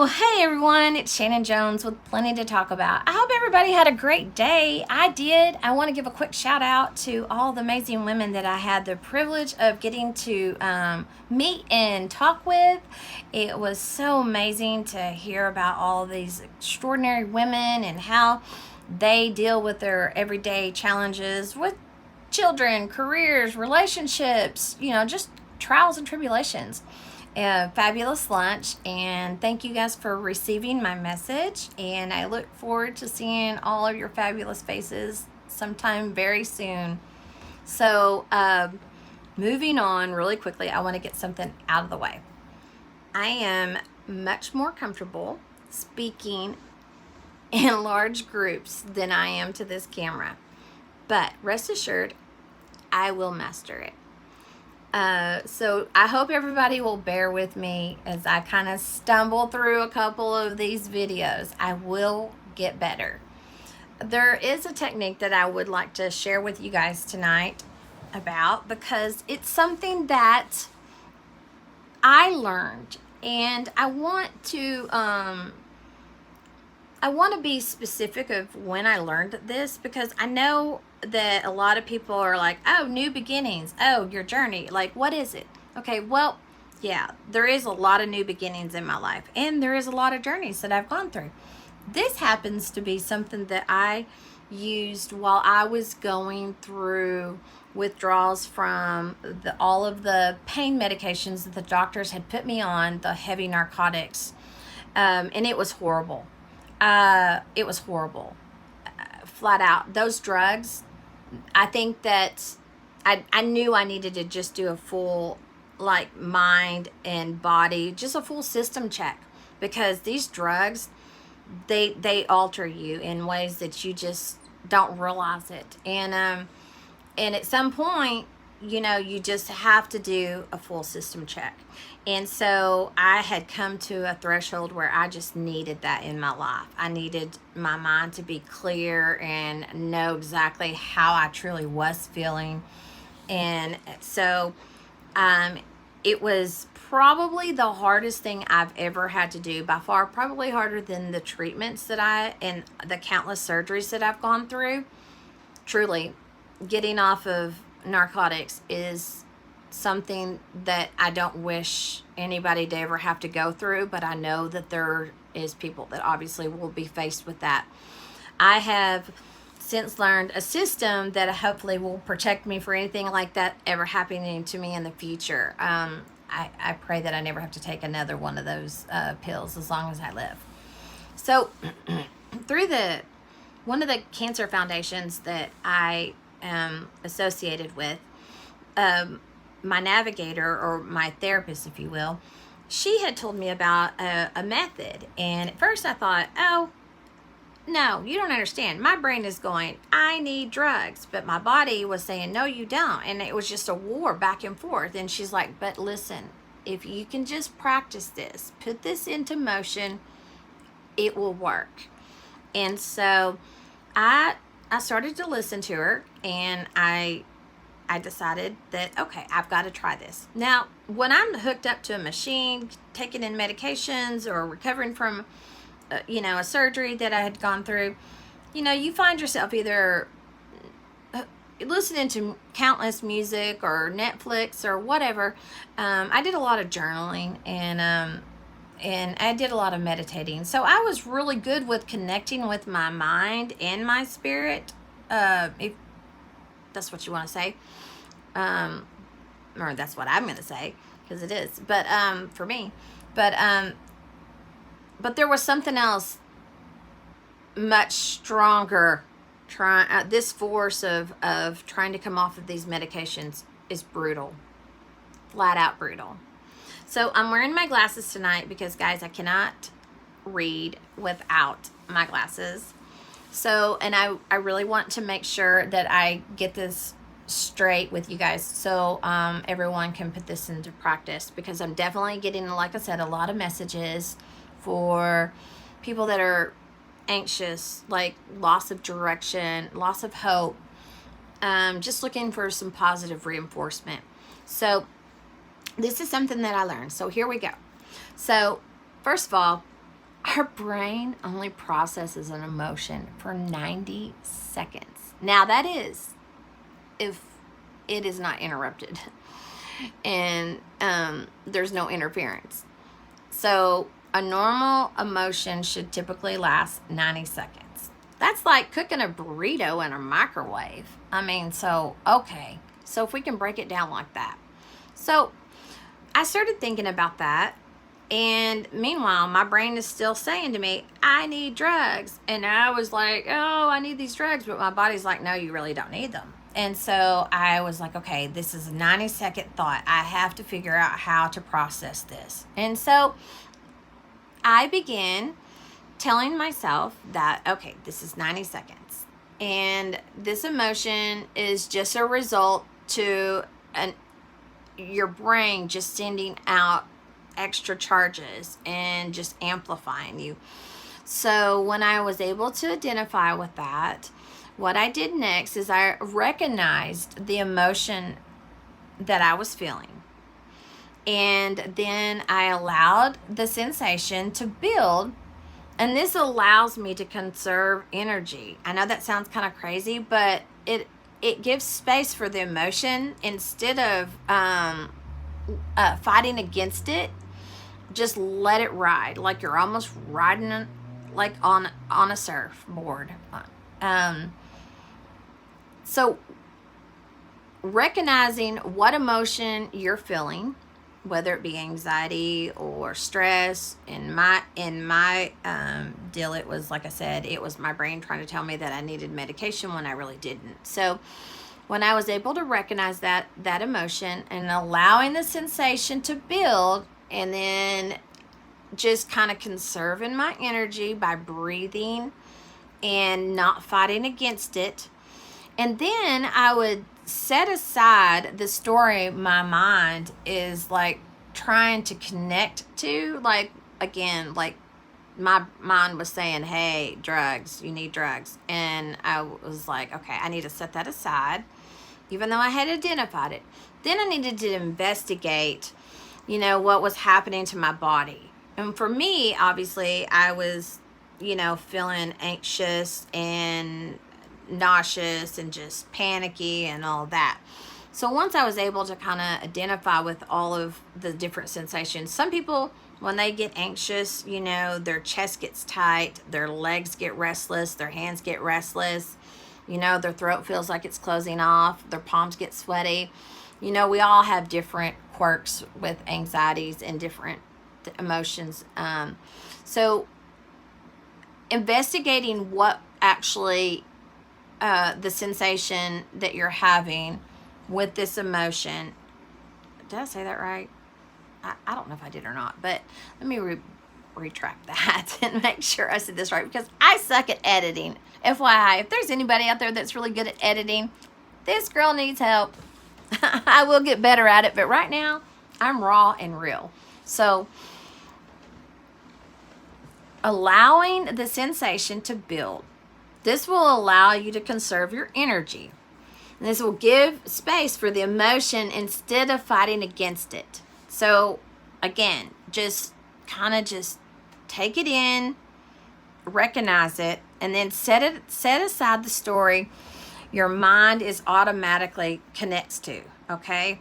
Oh, hey everyone, it's Shannon Jones with plenty to talk about. I hope everybody had a great day. I did. I want to give a quick shout out to all the amazing women that I had the privilege of getting to meet and talk with. It was so amazing to hear about all these extraordinary women and how they deal with their everyday challenges with children, careers, relationships, just trials and tribulations. A fabulous lunch, and thank you guys for receiving my message, and I look forward to seeing all of your fabulous faces sometime very soon. So moving on really quickly, I want to get something out of the way. I am much more comfortable speaking in large groups than I am to this camera, but rest assured I will master it. So I hope everybody will bear with me as I kind of stumble through a couple of these videos. I will get better. There is a technique that I would like to share with you guys tonight about, because it's something that I learned, and I want to be specific of when I learned this, because I know that a lot of people are like, oh, new beginnings, oh, your journey, like, what is it? Okay, well, yeah, there is a lot of new beginnings in my life, and there is a lot of journeys that I've gone through. This happens to be something that I used while I was going through withdrawals from all of the pain medications that the doctors had put me on, the heavy narcotics, and it was horrible. It was horrible, flat out. Those drugs, I think that I knew I needed to just do a full, like, mind and body, just a full system check, because these drugs, they alter you in ways that you just don't realize it. And at some point, you just have to do a full system check. And so I had come to a threshold where I just needed that in my life. I needed my mind to be clear and know exactly how I truly was feeling. And so it was probably the hardest thing I've ever had to do, by far, probably harder than the treatments and the countless surgeries that I've gone through. Truly, getting off of narcotics is something that I don't wish anybody to ever have to go through, but I know that there is people that obviously will be faced with that. I have since learned a system that hopefully will protect me for anything like that ever happening to me in the future. I pray that I never have to take another one of those pills as long as I live. So through one of the cancer foundations that I am associated with, my navigator, or my therapist, if you will, she had told me about a method. And at first I thought, oh, no, you don't understand. My brain is going, I need drugs. But my body was saying, no, you don't. And it was just a war back and forth. And she's like, but listen, if you can just practice this, put this into motion, it will work. And so I started to listen to her, and I decided that, okay, I've got to try this. Now, when I'm hooked up to a machine, taking in medications, or recovering from, a surgery that I had gone through, you find yourself either listening to countless music or Netflix or whatever. I did a lot of journaling, and I did a lot of meditating. So I was really good with connecting with my mind and my spirit, if that's what you want to say, or that's what I'm going to say, because it is, but for me, but there was something else much stronger. This force of trying to come off of these medications is brutal, flat out brutal. So I'm wearing my glasses tonight because, guys, I cannot read without my glasses. So, and I really want to make sure that I get this straight with you guys, so everyone can put this into practice, because I'm definitely getting, like I said, a lot of messages for people that are anxious, like loss of direction, loss of hope, just looking for some positive reinforcement. So this is something that I learned. So here we go. So first of all, Our brain only processes an emotion for 90 seconds. Now, that is if it is not interrupted and there's no interference. So, a normal emotion should typically last 90 seconds. That's like cooking a burrito in a microwave. I mean, so, okay. So, if we can break it down like that. So, I started thinking about that. And meanwhile, my brain is still saying to me, I need drugs. And I was like, oh, I need these drugs. But my body's like, no, you really don't need them. And so I was like, okay, this is a 90-second thought. I have to figure out how to process this. And so I began telling myself that, okay, this is 90 seconds. And this emotion is just a result to your brain just sending out extra charges and just amplifying you. So when I was able to identify with that, what I did next is I recognized the emotion that I was feeling. And then I allowed the sensation to build. And this allows me to conserve energy. I know that sounds kind of crazy, but it gives space for the emotion instead of fighting against it. Just let it ride, like you're almost riding like on a surfboard. So recognizing what emotion you're feeling, whether it be anxiety or stress. In my deal, it was, like I said, it was my brain trying to tell me that I needed medication when I really didn't. So when I was able to recognize that emotion and allowing the sensation to build, and then just kind of conserving my energy by breathing and not fighting against it. And then I would set aside the story my mind is like trying to connect to. Like, again, like my mind was saying, hey, drugs, you need drugs. And I was like, okay, I need to set that aside, even though I had identified it. Then I needed to investigate, what was happening to my body. And for me, obviously, I was, feeling anxious and nauseous and just panicky and all that. So once I was able to kind of identify with all of the different sensations, some people, when they get anxious, their chest gets tight, their legs get restless, their hands get restless, their throat feels like it's closing off, their palms get sweaty. We all have different quirks with anxieties and different emotions. So investigating what actually the sensation that you're having with this emotion. Did I say that right? I don't know if I did or not, but let me retract that and make sure I said this right, because I suck at editing. FYI, if there's anybody out there that's really good at editing, this girl needs help. I will get better at it, but right now I'm raw and real. So allowing the sensation to build. This will allow you to conserve your energy. And this will give space for the emotion instead of fighting against it. So again, just take it in, recognize it, and then set aside the story your mind is automatically connects to, okay?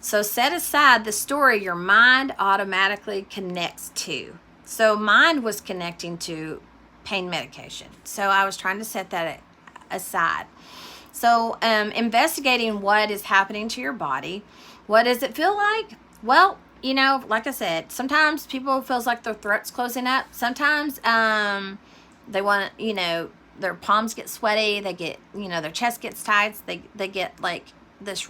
So set aside the story your mind automatically connects to. So mine was connecting to pain medication. So I was trying to set that aside. So investigating what is happening to your body. What does it feel like? Well, like I said, sometimes people feels like their throat's closing up. Sometimes they want, their palms get sweaty. They get, their chest gets tight. They get like this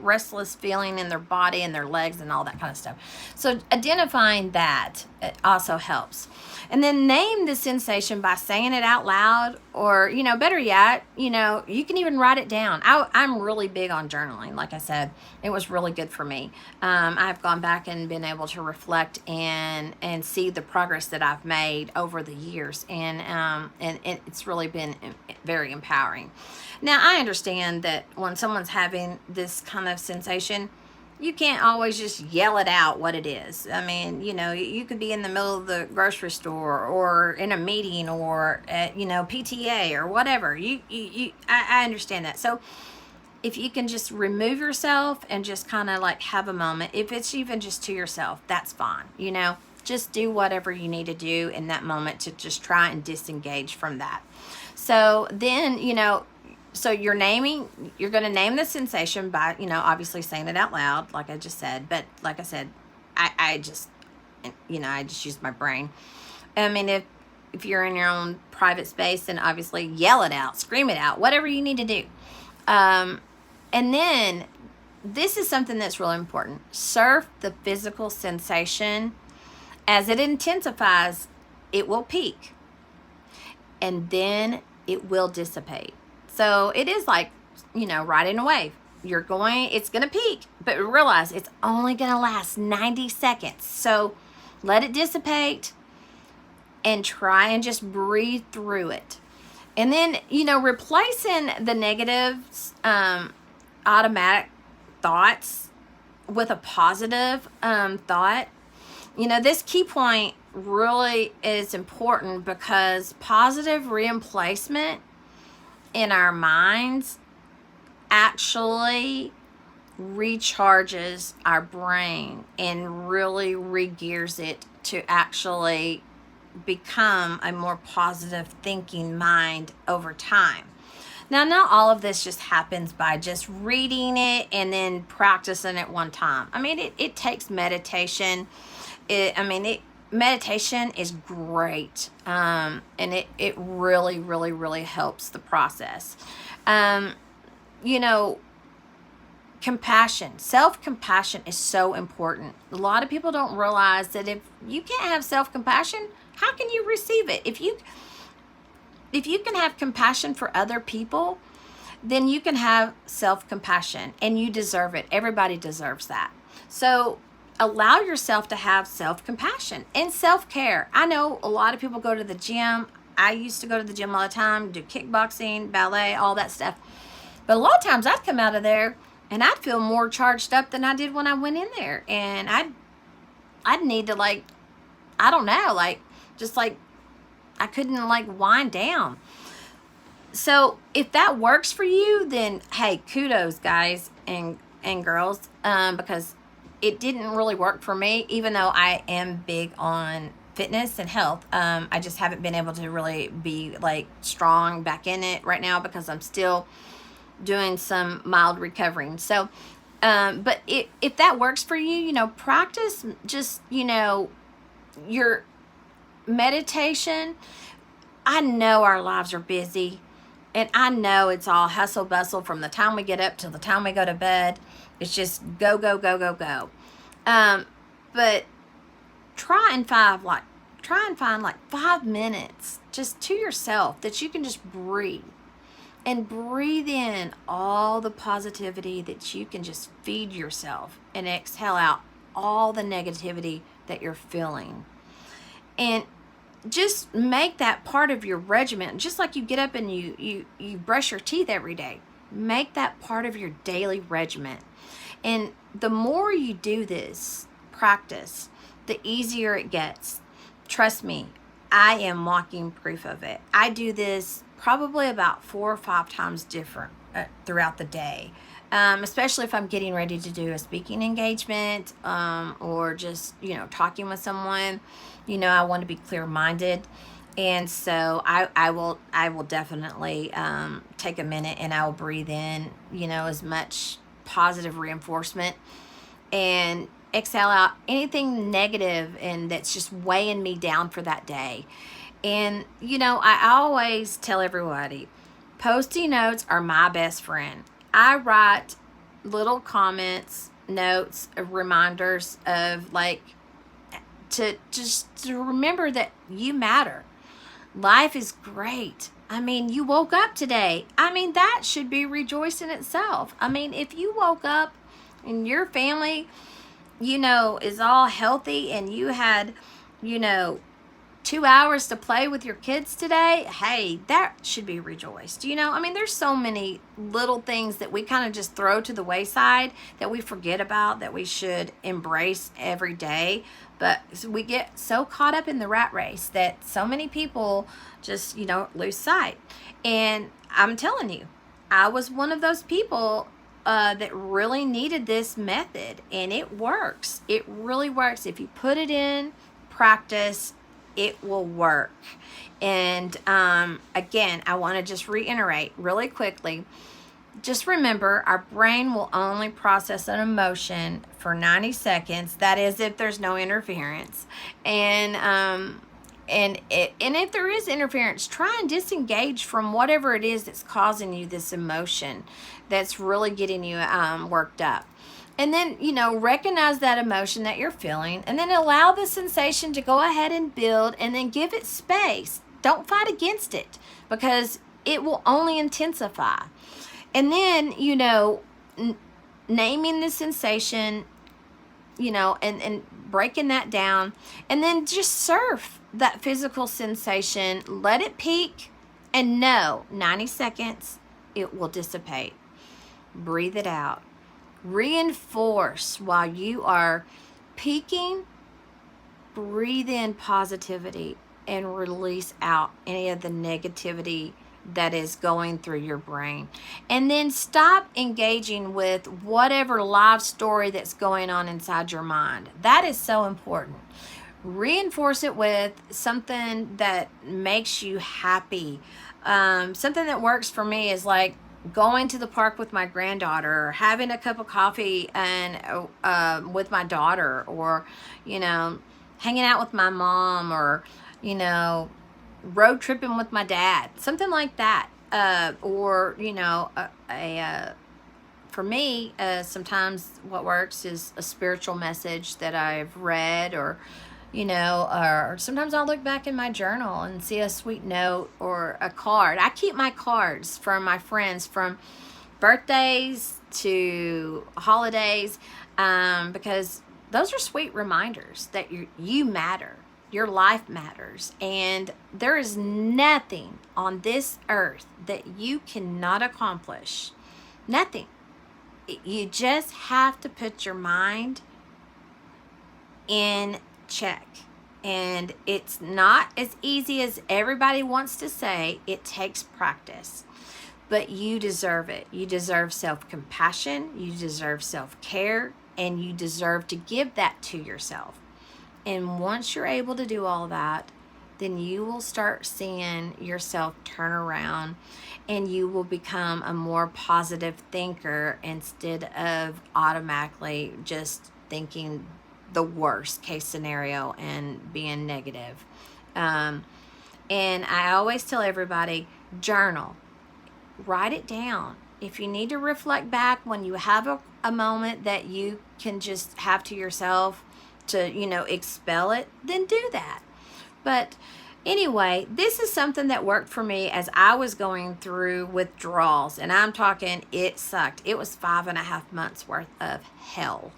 restless feeling in their body and their legs and all that kind of stuff. So identifying that also helps. And then name the sensation by saying it out loud, or, better yet, you can even write it down. I'm really big on journaling. Like I said, it was really good for me. I've gone back and been able to reflect and see the progress that I've made over the years. And it's really been very empowering. Now, I understand that when someone's having this kind of sensation, you can't always just yell it out what it is. I mean, you know, you could be in the middle of the grocery store or in a meeting or at, you know, PTA or whatever. I understand that. So if you can just remove yourself and just kind of like have a moment, if it's even just to yourself, that's fine. You know, just do whatever you need to do in that moment to just try and disengage from that. So then, you know, so you're going to name the sensation by, you know, obviously saying it out loud, like I just said. But like I said, I just, you know, I just use my brain. I mean, if you're in your own private space, then obviously yell it out, scream it out, whatever you need to do. And then this is something that's really important. Surf the physical sensation. As it intensifies, it will peak. And then it will dissipate. So it is like, you know, riding a wave. It's going to peak, but realize it's only going to last 90 seconds. So let it dissipate and try and just breathe through it. And then, you know, replacing the negative automatic thoughts with a positive thought. You know, this key point really is important because positive reemplacement in our minds actually recharges our brain and really re-gears it to actually become a more positive thinking mind over time. Now, not all of this just happens by just reading it and then practicing it one time. I mean, it takes meditation. Meditation is great, and it really, really, really helps the process. You know, compassion, self-compassion is so important. A lot of people don't realize that if you can't have self-compassion, how can you receive it? If you can have compassion for other people, then you can have self-compassion, and you deserve it. Everybody deserves that. So allow yourself to have self-compassion and self-care. I know a lot of people go to the gym. I used to go to the gym all the time, do kickboxing, ballet, all that stuff. But a lot of times I'd come out of there and I'd feel more charged up than I did when I went in there. And I'd need to, like, I don't know, like, just like, I couldn't, like, wind down. So if that works for you, then hey, kudos, guys and girls, because it didn't really work for me, even though I am big on fitness and health. I just haven't been able to really be like strong back in it right now because I'm still doing some mild recovering. So, but if that works for you, you know, practice just, you know, your meditation. I know our lives are busy, and I know it's all hustle bustle from the time we get up till the time we go to bed. It's just go, go, go, go, go. But try and find like 5 minutes just to yourself that you can just breathe and breathe in all the positivity that you can just feed yourself and exhale out all the negativity that you're feeling. And just make that part of your regimen, just like you get up and you brush your teeth every day. Make that part of your daily regimen. And the more you do this practice, the easier it gets. Trust me, I am walking proof of it. I do this probably about 4 or 5 times different throughout the day, especially if I'm getting ready to do a speaking engagement or just, you know, talking with someone. You know, I want to be clear-minded. And so I will definitely take a minute and I will breathe in, you know, as much positive reinforcement and exhale out anything negative and that's just weighing me down for that day. And, you know, I always tell everybody, Post-it notes are my best friend. I write little comments, notes, reminders of like, to remember that you matter. Life is great. I mean, you woke up today. I mean, that should be rejoicing itself. I mean, if you woke up and your family, you know, is all healthy and you had, you know, 2 hours to play with your kids today, hey, that should be rejoiced. You know, I mean, there's so many little things that we kind of just throw to the wayside that we forget about, that we should embrace every day. But we get so caught up in the rat race that so many people just, you know, lose sight. And I'm telling you, I was one of those people that really needed this method, and it works. It really works. If you put it in practice, it will work. And again, I want to just reiterate really quickly. Just remember, our brain will only process an emotion for 90 seconds. That is, if there's no interference. And if there is interference, try and disengage from whatever it is that's causing you this emotion that's really getting you worked up. And then, you know, recognize that emotion that you're feeling, and then allow the sensation to go ahead and build, and then give it space. Don't fight against it, because it will only intensify. And then, you know, naming the sensation, you know, and breaking that down, and then just surf that physical sensation. Let it peak, and know 90 seconds, it will dissipate. Breathe it out. Reinforce while you are peaking. Breathe in positivity and release out any of the negativity that is going through your brain. And then stop engaging with whatever live story that's going on inside your mind. That is so important. Reinforce it with something that makes you happy. Something that works for me is like going to the park with my granddaughter, or having a cup of coffee and with my daughter, or, you know, hanging out with my mom, or, you know, road tripping with my dad, something like that. Or, you know, for me, sometimes what works is a spiritual message that I've read, or, you know, or sometimes I'll look back in my journal and see a sweet note or a card. I keep my cards from my friends, from birthdays to holidays, because those are sweet reminders that you matter. Your life matters, and there is nothing on this earth that you cannot accomplish. Nothing. You just have to put your mind in check. And it's not as easy as everybody wants to say. It takes practice. But you deserve it. You deserve self-compassion. You deserve self-care. And you deserve to give that to yourself. And once you're able to do all that, then you will start seeing yourself turn around, and you will become a more positive thinker instead of automatically just thinking the worst case scenario and being negative. And I always tell everybody, journal, write it down. If you need to reflect back when you have a moment that you can just have to yourself to, you know, expel it, then do that. But anyway, this is something that worked for me as I was going through withdrawals, and I'm talking, it sucked. It was 5.5 months worth of hell.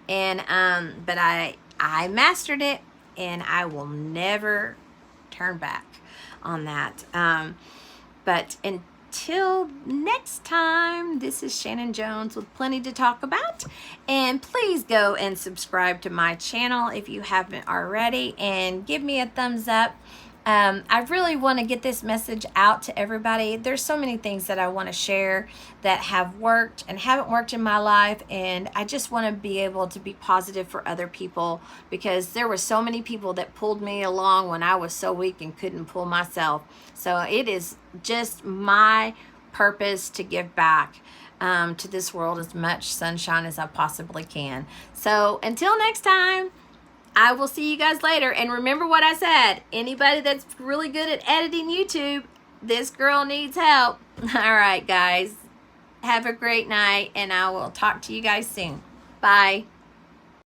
And but I mastered it, and I will never turn back on that. But until next time, this is Shannon Jones with plenty to talk about. And please go and subscribe to my channel if you haven't already, and give me a thumbs up. I really want to get this message out to everybody. There's so many things that I want to share that have worked and haven't worked in my life, and I just want to be able to be positive for other people, because there were so many people that pulled me along when I was so weak and couldn't pull myself. So it is just my purpose to give back to this world as much sunshine as I possibly can. So until next time, I will see you guys later. And remember what I said, anybody that's really good at editing YouTube, this girl needs help. All right, guys, have a great night, and I will talk to you guys soon. Bye.